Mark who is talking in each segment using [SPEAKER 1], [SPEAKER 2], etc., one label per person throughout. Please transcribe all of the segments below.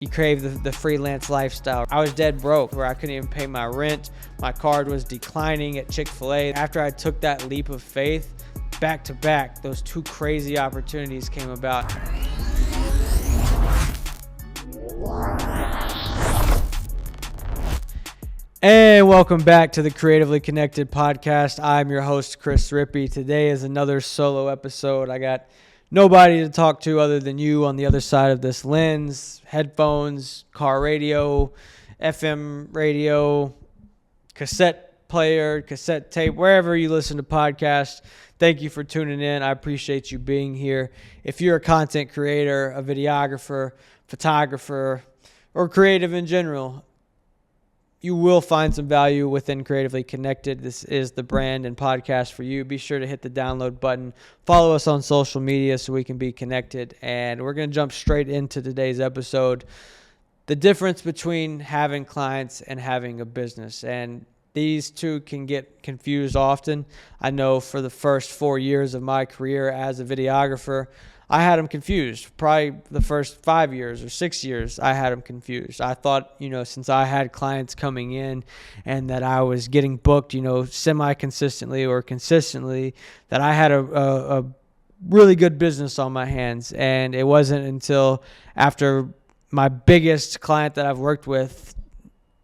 [SPEAKER 1] You crave the freelance lifestyle. I was dead broke where I couldn't even pay my rent. My card was declining at Chick-fil-A. After I took that leap of faith, back to back, those two crazy opportunities came about. And welcome back to the Creatively Connected podcast. I'm your host, Chris Rippy. Today is another solo episode. I got nobody to talk to other than you on the other side of this lens, headphones, car radio, FM radio, cassette player, cassette tape, wherever you listen to podcasts. Thank you for tuning in. I appreciate you being here. If you're a content creator, a videographer, photographer, or creative in general, you will find some value within Creatively Connected. This is the brand and podcast for you. Be sure to hit the download button. Follow us on social media so we can be connected. And we're going to jump straight into today's episode. The difference between having clients and having a business. And these two can get confused often. I know for the first 4 years of my career as a videographer, I had them confused. Probably the first 5 years or 6 years, I had them confused. I thought, since I had clients coming in and that I was getting booked, semi-consistently or consistently, that I had a really good business on my hands. And it wasn't until after my biggest client that I've worked with,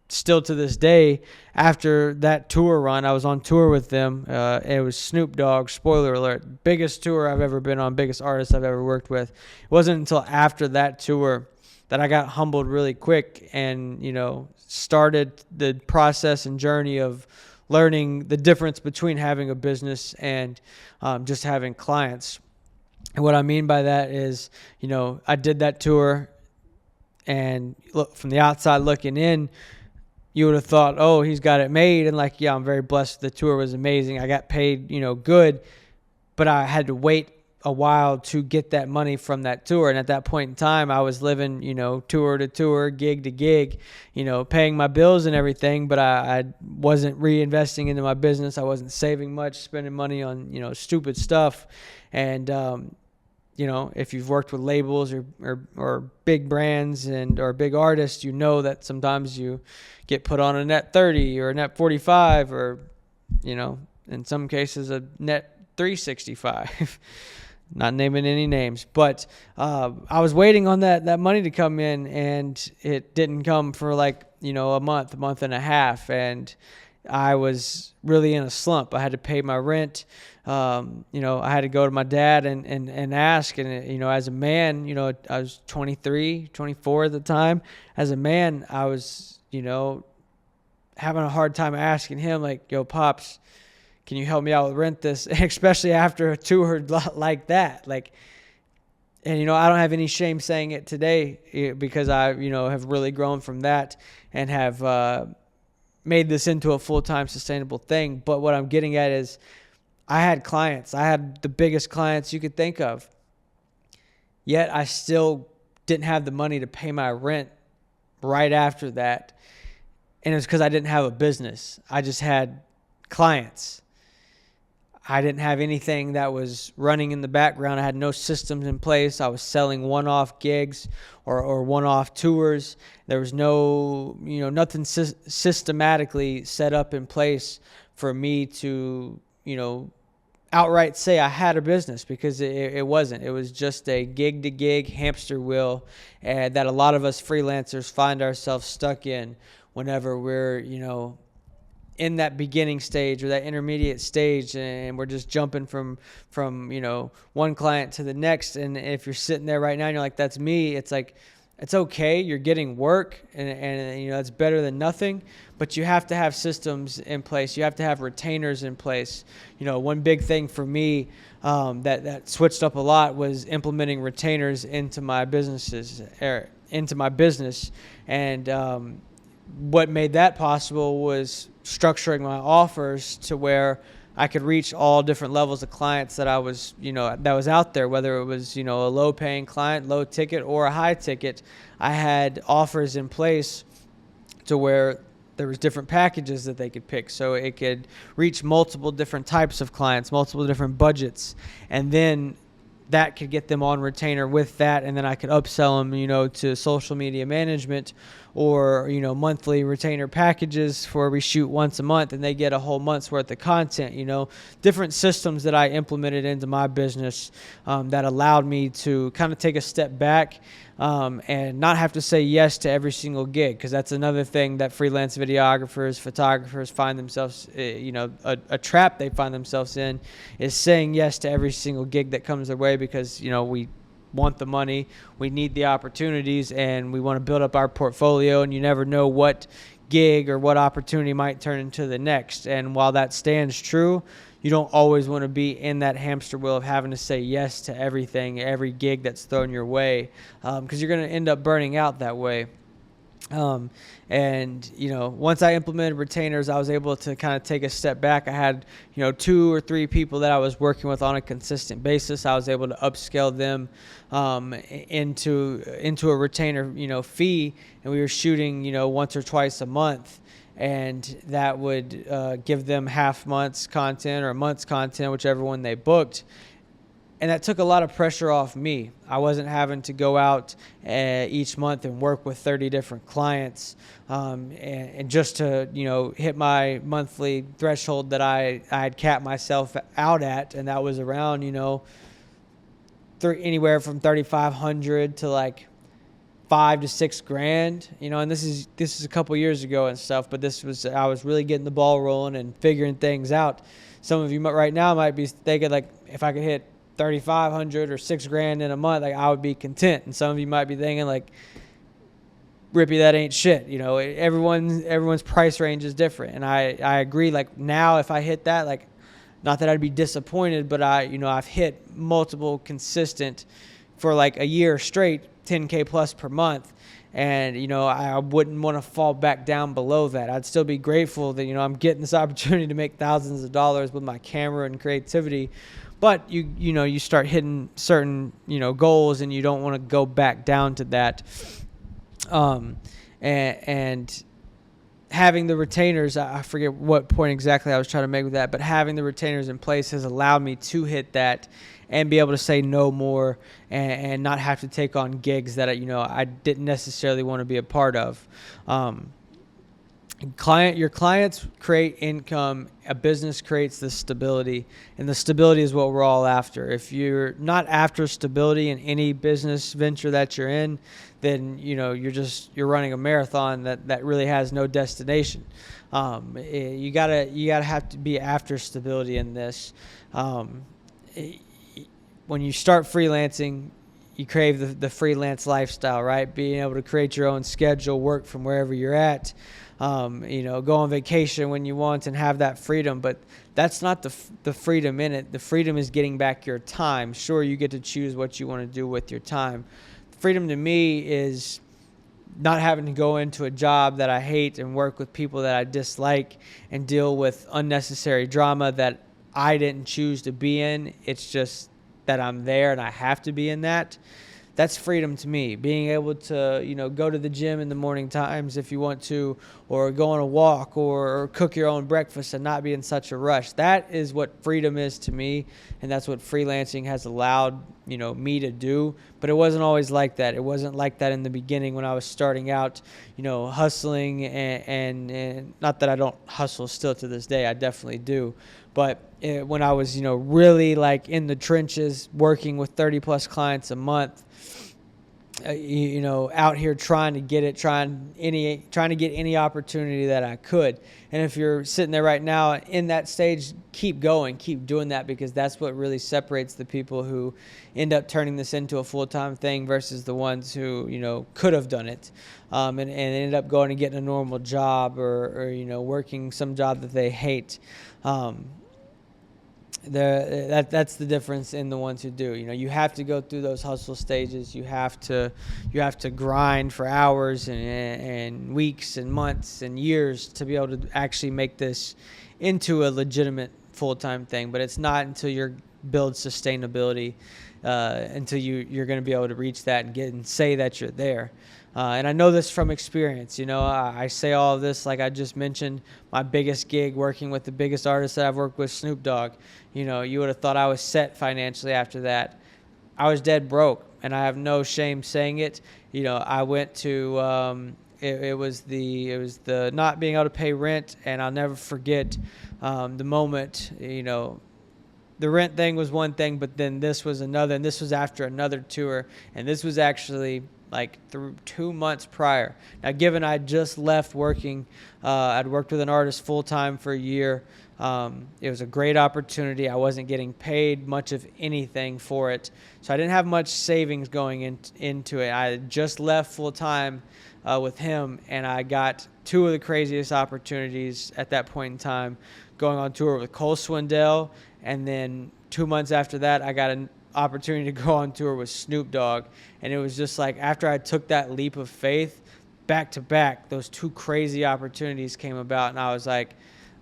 [SPEAKER 1] still to this day, after that tour run, I was on tour with them. It was Snoop Dogg, spoiler alert, biggest tour I've ever been on, biggest artist I've ever worked with. It wasn't until after that tour that I got humbled really quick and, started the process and journey of learning the difference between having a business and just having clients. And what I mean by that is, I did that tour, and look, from the outside looking in, you would have thought, oh, he's got it made. And I'm very blessed. The tour was amazing. I got paid, good, but I had to wait a while to get that money from that tour. And at that point in time, I was living, tour to tour, gig to gig, paying my bills and everything, but I wasn't reinvesting into my business. I wasn't saving much, spending money on, stupid stuff. And, if you've worked with labels or big brands or big artists, that sometimes you get put on a net 30 or a net 45 or, in some cases a net 365. Not naming any names, but I was waiting on that money to come in, and it didn't come for a month and a half, and I was really in a slump. I had to pay my rent. I had to go to my dad and ask. And, as a man, I was 23, 24 at the time. As a man, I was, having a hard time asking him, yo, Pops, can you help me out with rent this? Especially after a tour like that. And, I don't have any shame saying it today because I, have really grown from that and have made this into a full-time sustainable thing. But what I'm getting at is I had clients. I had the biggest clients you could think of. Yet I still didn't have the money to pay my rent right after that. And it was because I didn't have a business. I just had clients. I didn't have anything that was running in the background. I had no systems in place. I was selling one-off gigs or one-off tours. There was no, nothing systematically set up in place for me to, outright say I had a business, because it wasn't. It was just a gig-to-gig hamster wheel that a lot of us freelancers find ourselves stuck in whenever we're, in that beginning stage or that intermediate stage, and we're just jumping from one client to the next. And if you're sitting there right now and you're like, that's me, it's like, it's okay. You're getting work and it's better than nothing, but you have to have systems in place. You have to have retainers in place. One big thing for me that switched up a lot was implementing retainers into my business. And what made that possible was structuring my offers to where I could reach all different levels of clients that I was, that was out there, whether it was, a low paying client, low ticket, or a high ticket. I had offers in place to where there was different packages that they could pick, so it could reach multiple different types of clients, multiple different budgets. And then that could get them on retainer with that, and then I could upsell them, to social media management or, monthly retainer packages where we shoot once a month and they get a whole month's worth of content, different systems that I implemented into my business that allowed me to kind of take a step back and not have to say yes to every single gig, because that's another thing that freelance videographers, photographers find themselves, a trap they find themselves in, is saying yes to every single gig that comes their way, because, we want the money, we need the opportunities, and we want to build up our portfolio, and you never know what gig or what opportunity might turn into the next. And while that stands true, you don't always want to be in that hamster wheel of having to say yes to everything, every gig that's thrown your way, because you're going to end up burning out that way. Once I implemented retainers, I was able to kind of take a step back. I had, 2 or 3 people that I was working with on a consistent basis. I was able to upscale them into a retainer, fee, and we were shooting, once or twice a month. And that would give them half month's content or a month's content, whichever one they booked. And that took a lot of pressure off me. I wasn't having to go out each month and work with 30 different clients and just to, hit my monthly threshold that I had capped myself out at. And that was around, anywhere from $3,500 to like $5,000 to $6,000, and this is a couple years ago and stuff, but I was really getting the ball rolling and figuring things out. Some of you right now might be thinking, like, if I could hit $3,500 or $6,000 in a month, like, I would be content. And some of you might be thinking, like, Rippy, that ain't shit. Everyone's price range is different. And I agree. Like, now if I hit that, like, not that I'd be disappointed, but I've hit multiple consistent for like a year straight, 10K plus per month. And, I wouldn't want to fall back down below that. I'd still be grateful that, I'm getting this opportunity to make thousands of dollars with my camera and creativity. But you start hitting certain, goals, and you don't want to go back down to that. And having the retainers, I forget what point exactly I was trying to make with that, but having the retainers in place has allowed me to hit that and be able to say no more and not have to take on gigs that I didn't necessarily want to be a part of. Your clients create income. A business creates the stability, and the stability is what we're all after. If you're not after stability in any business venture that you're in, then you're running a marathon that really has no destination. You gotta have to be after stability in this. When you start freelancing, you crave the freelance lifestyle, right? Being able to create your own schedule, work from wherever you're at. Go on vacation when you want and have that freedom, but that's not the freedom in it. The freedom is getting back your time. Sure, you get to choose what you want to do with your time. Freedom to me is not having to go into a job that I hate and work with people that I dislike and deal with unnecessary drama that I didn't choose to be in. It's just that I'm there and I have to be in that. That's freedom to me. Being able to, go to the gym in the morning times if you want to, or go on a walk, or cook your own breakfast and not be in such a rush. That is what freedom is to me, and that's what freelancing has allowed, me to do. But it wasn't always like that. It wasn't like that in the beginning when I was starting out, hustling, and not that I don't hustle still to this day. I definitely do. But when I was, really like in the trenches, working with 30 plus clients a month, out here trying to get it, trying to get any opportunity that I could. And if you're sitting there right now in that stage, keep going, keep doing that, because that's what really separates the people who end up turning this into a full-time thing versus the ones who, could have done it, and ended up going and getting a normal job or working some job that they hate. That's the difference in the ones who do. You have to go through those hustle stages. You have to grind for hours and weeks and months and years to be able to actually make this into a legitimate full-time thing. But it's not until you build sustainability until you're going to be able to reach that and say that you're there. And I know this from experience. I say all of this like I just mentioned my biggest gig working with the biggest artist that I've worked with, Snoop Dogg. You would have thought I was set financially after that. I was dead broke, and I have no shame saying it. I went to it was the not being able to pay rent, and I'll never forget the moment. The rent thing was one thing, but then this was another, and this was after another tour, and this was actually like through 2 months prior. Now, given I just left working, I'd worked with an artist full time for a year. It was a great opportunity. I wasn't getting paid much of anything for it, so I didn't have much savings going into it. I had just left full time with him, and I got two of the craziest opportunities at that point in time, going on tour with Cole Swindell, and then 2 months after that, I got an opportunity to go on tour with Snoop Dogg. And it was just like, after I took that leap of faith, back to back, those two crazy opportunities came about, and I was like,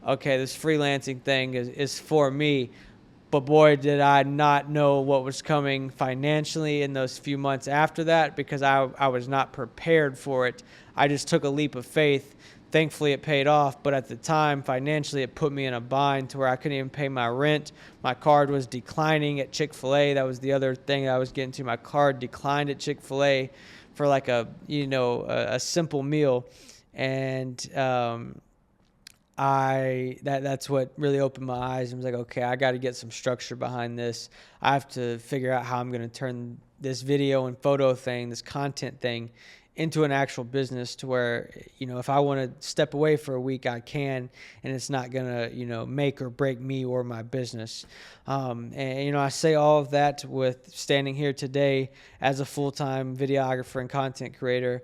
[SPEAKER 1] okay, this freelancing thing is for me. But boy, did I not know what was coming financially in those few months after that, because I was not prepared for it. I just took a leap of faith. Thankfully, it paid off, but at the time, financially, it put me in a bind to where I couldn't even pay my rent. My card was declining at Chick-fil-A. That was the other thing I was getting to. My card declined at Chick-fil-A for like a simple meal, and that's what really opened my eyes. I was like, okay, I got to get some structure behind this. I have to figure out how I'm going to turn this video and photo thing, this content thing, into an actual business, to where, if I want to step away for a week, I can, and it's not going to, make or break me or my business. And I say all of that with standing here today as a full-time videographer and content creator,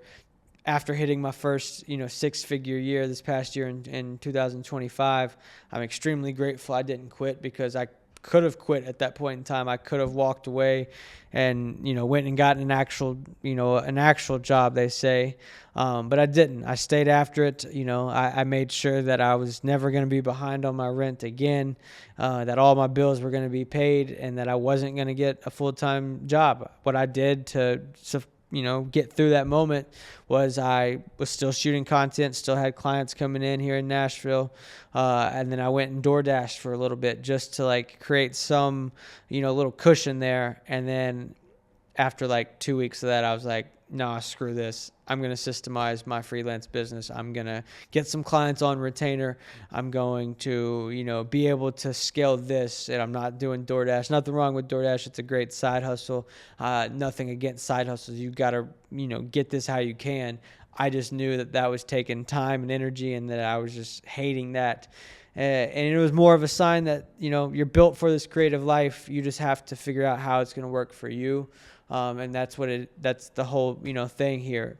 [SPEAKER 1] after hitting my first, six-figure year this past year in 2025. I'm extremely grateful I didn't quit, because I could have quit at that point in time. I could have walked away and, went and gotten an actual job, they say. But I didn't. I stayed after it. I made sure that I was never going to be behind on my rent again, that all my bills were going to be paid, and that I wasn't going to get a full-time job. What I did to get through that moment was I was still shooting content, still had clients coming in here in Nashville. And then I went and DoorDashed for a little bit, just to create some, little cushion there. And then after 2 weeks of that, I was like, nah, screw this. I'm going to systemize my freelance business. I'm going to get some clients on retainer. I'm going to, be able to scale this, and I'm not doing DoorDash. Nothing wrong with DoorDash. It's a great side hustle. Nothing against side hustles. You got to, get this how you can. I just knew that was taking time and energy, and that I was just hating that. And it was more of a sign that, you're built for this creative life. You just have to figure out how it's going to work for you. And that's the whole, thing here.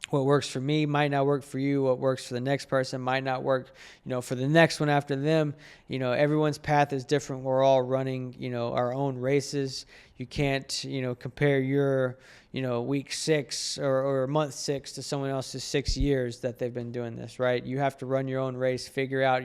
[SPEAKER 1] What works for me might not work for you. What works for the next person might not work, for the next one after them. Everyone's path is different. We're all running, our own races. You can't, compare your, week 6 or month 6 to someone else's 6 years that they've been doing this, right? You have to run your own race, figure out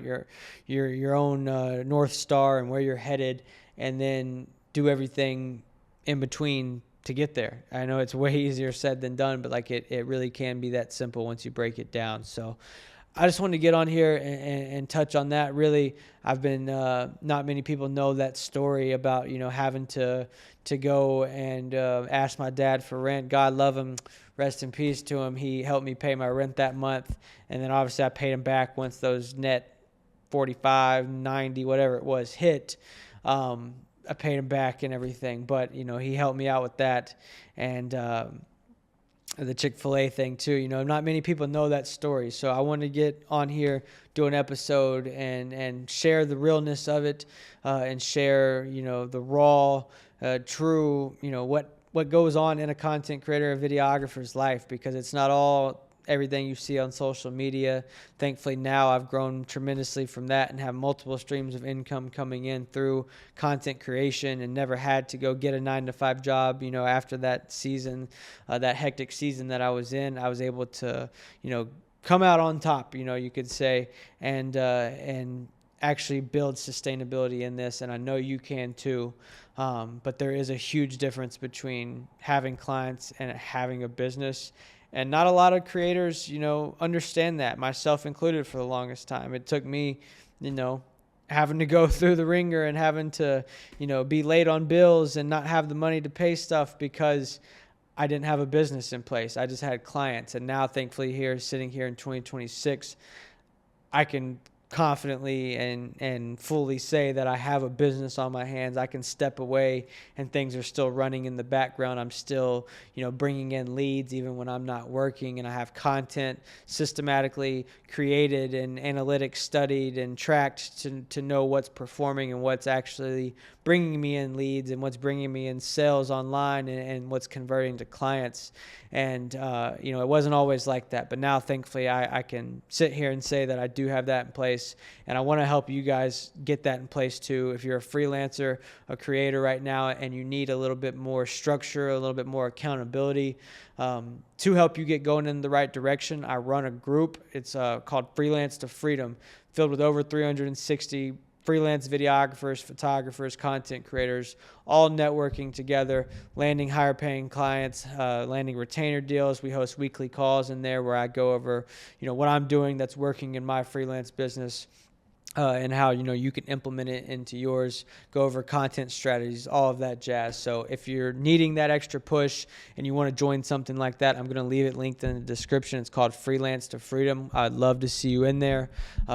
[SPEAKER 1] your own North Star and where you're headed, and then do everything in between to get there. I know it's way easier said than done, but it really can be that simple once you break it down. So I just wanted to get on here and touch on that. Really, I've been, not many people know that story about, having to go and ask my dad for rent. God love him. Rest in peace to him. He helped me pay my rent that month. And then obviously I paid him back once those net 45, 90, whatever it was, hit. I paid him back and everything, but he helped me out with that, and the Chick-fil-A thing too. Not many people know that story, so I want to get on here, do an episode, and share the realness of it, and share the raw, true, what goes on in a content creator or videographer's life, because it's not all everything you see on social media. Thankfully, now I've grown tremendously from that and have multiple streams of income coming in through content creation, and never had to go get a 9-to-5 job. After that season, that hectic season that I was in, I was able to, come out on top, you could say, and actually build sustainability in this. And I know you can too. But there is a huge difference between having clients and having a business. And not a lot of creators, understand that, myself included, for the longest time. It took me, having to go through the ringer and having to, be late on bills and not have the money to pay stuff because I didn't have a business in place. I just had clients. And now, thankfully, sitting here in 2026, I can confidently and fully say that I have a business on my hands. I can step away and things are still running in the background. I'm still, bringing in leads even when I'm not working, and I have content systematically created and analytics studied and tracked to know what's performing and what's actually bringing me in leads and what's bringing me in sales online and what's converting to clients. And, it wasn't always like that. But now, thankfully, I can sit here and say that I do have that in place. And I want to help you guys get that in place too. If you're a freelancer, a creator right now, and you need a little bit more structure, a little bit more accountability to help you get going in the right direction, I run a group. It's called Freelance to Freedom, filled with over 360 freelance videographers, photographers, content creators, all networking together, landing higher paying clients, landing retainer deals. We host weekly calls in there where I go over, what I'm doing that's working in my freelance business. And how, you can implement it into yours, go over content strategies, all of that jazz. So if you're needing that extra push and you want to join something like that, I'm going to leave it linked in the description. It's called Freelance to Freedom. I'd love to see you in there.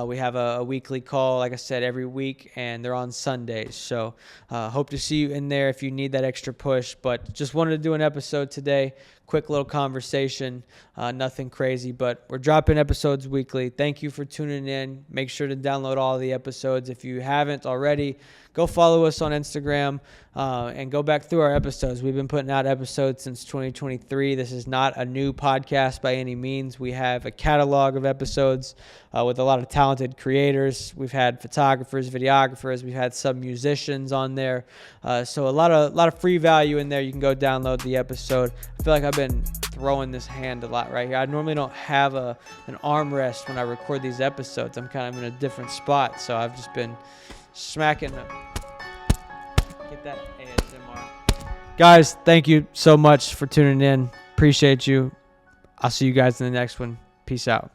[SPEAKER 1] We have a weekly call, like I said, every week, and they're on Sundays. So hope to see you in there if you need that extra push. But just wanted to do an episode today. Quick little conversation, nothing crazy, but we're dropping episodes weekly. Thank you for tuning in. Make sure to download all the episodes. If you haven't already, go follow us on Instagram and go back through our episodes. We've been putting out episodes since 2023. This is not a new podcast by any means. We have a catalog of episodes with a lot of talented creators. We've had photographers, videographers. We've had some musicians on there. So a lot of free value in there. You can go download the episode. I feel like I've been throwing this hand a lot right here. I normally don't have an armrest when I record these episodes. I'm kind of in a different spot. So I've just been smacking them. Get that ASMR. Guys, thank you so much for tuning in. Appreciate you. I'll see you guys in the next one. Peace out.